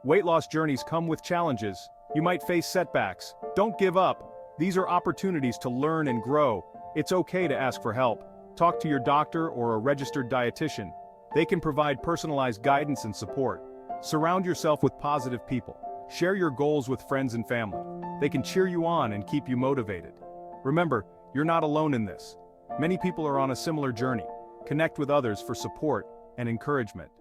Weight loss journeys come with challenges. You might face setbacks. Don't give up. These are opportunities to learn and grow. It's okay to ask for help. Talk to your doctor or a registered dietitian. They can provide personalized guidance and support. Surround yourself with positive people. Share your goals with friends and family. They can cheer you on and keep you motivated. Remember, you're not alone in this. Many people are on a similar journey. Connect with others for support and encouragement.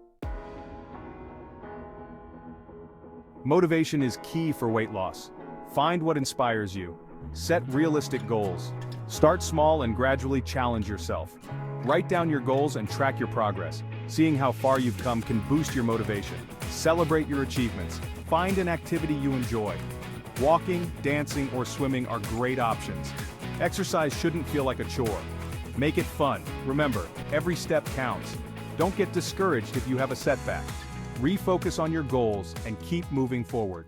Motivation is key for weight loss. Find what inspires you. Set realistic goals. Start small and gradually challenge yourself. Write down your goals and track your progress. Seeing how far you've come can boost your motivation. Celebrate your achievements. Find an activity you enjoy. Walking, dancing, or swimming are great options. Exercise shouldn't feel like a chore. Make it fun. Remember, every step counts. Don't get discouraged if you have a setback. Refocus on your goals and keep moving forward.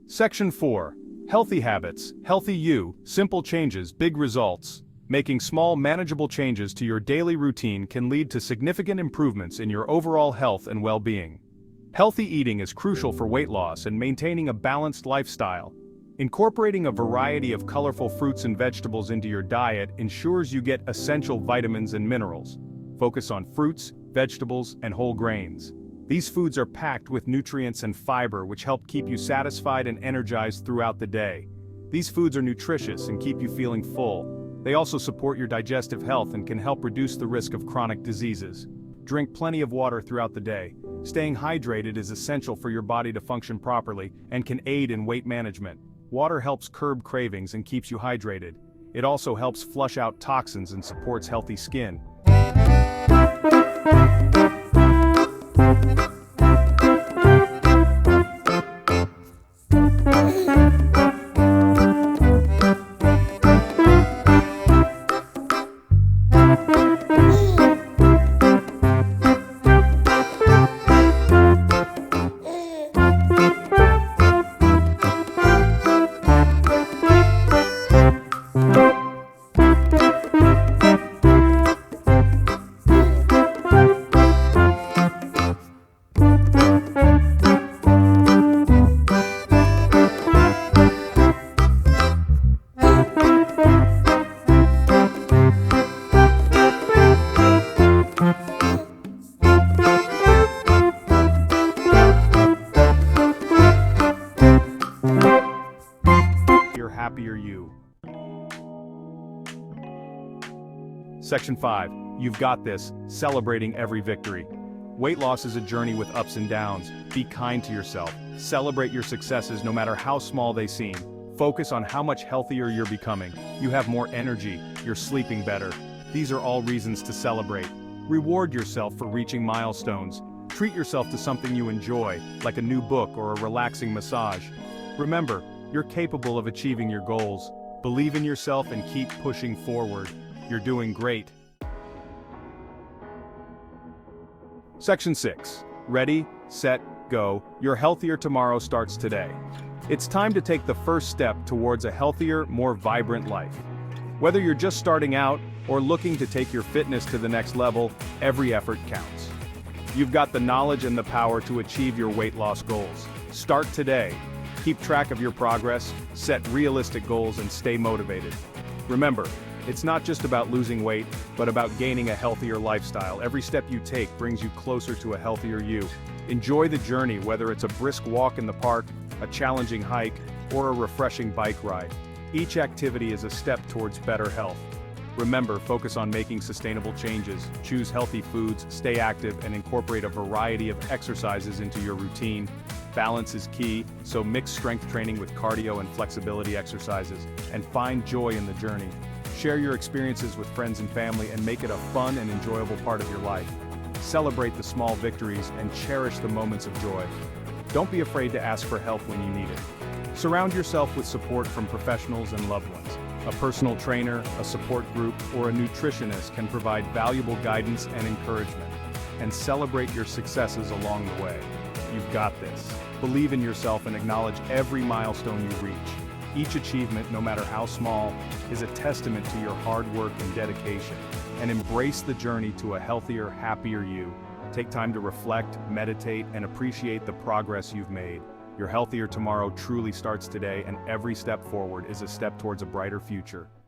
Section 4. Healthy habits, healthy you, simple changes, big results. Making small, manageable changes to your daily routine can lead to significant improvements in your overall health and well-being. Healthy eating is crucial for weight loss and maintaining a balanced lifestyle. Incorporating a variety of colorful fruits and vegetables into your diet ensures you get essential vitamins and minerals. Focus on fruits, vegetables, and whole grains. These foods are packed with nutrients and fiber which help keep you satisfied and energized throughout the day. These foods are nutritious and keep you feeling full. They also support your digestive health and can help reduce the risk of chronic diseases. Drink plenty of water throughout the day. Staying hydrated is essential for your body to function properly and can aid in weight management. Water helps curb cravings and keeps you hydrated. It also helps flush out toxins and supports healthy skin. Happier you. Section 5. You've got this. Celebrating every victory. Weight loss is a journey with ups and downs. Be kind to yourself. Celebrate your successes no matter how small they seem. Focus on how much healthier you're becoming. You have more energy. You're sleeping better. These are all reasons to celebrate. Reward yourself for reaching milestones. Treat yourself to something you enjoy, like a new book or a relaxing massage. Remember, you're capable of achieving your goals. Believe in yourself and keep pushing forward. You're doing great. Section 6. Ready, set, go. Your healthier tomorrow starts today. It's time to take the first step towards a healthier, more vibrant life. Whether you're just starting out or looking to take your fitness to the next level, every effort counts. You've got the knowledge and the power to achieve your weight loss goals. Start today. Keep track of your progress, set realistic goals, and stay motivated. Remember, it's not just about losing weight, but about gaining a healthier lifestyle. Every step you take brings you closer to a healthier you. Enjoy the journey, whether it's a brisk walk in the park, a challenging hike, or a refreshing bike ride. Each activity is a step towards better health. Remember, focus on making sustainable changes, choose healthy foods, stay active, and incorporate a variety of exercises into your routine. Balance is key, so mix strength training with cardio and flexibility exercises, and find joy in the journey. Share your experiences with friends and family and make it a fun and enjoyable part of your life. Celebrate the small victories and cherish the moments of joy. Don't be afraid to ask for help when you need it. Surround yourself with support from professionals and loved ones. A personal trainer, a support group, or a nutritionist can provide valuable guidance and encouragement. And celebrate your successes along the way. You've got this. Believe in yourself and acknowledge every milestone you reach. Each achievement, no matter how small, is a testament to your hard work and dedication. And embrace the journey to a healthier, happier you. Take time to reflect, meditate, and appreciate the progress you've made. Your healthier tomorrow truly starts today, and every step forward is a step towards a brighter future.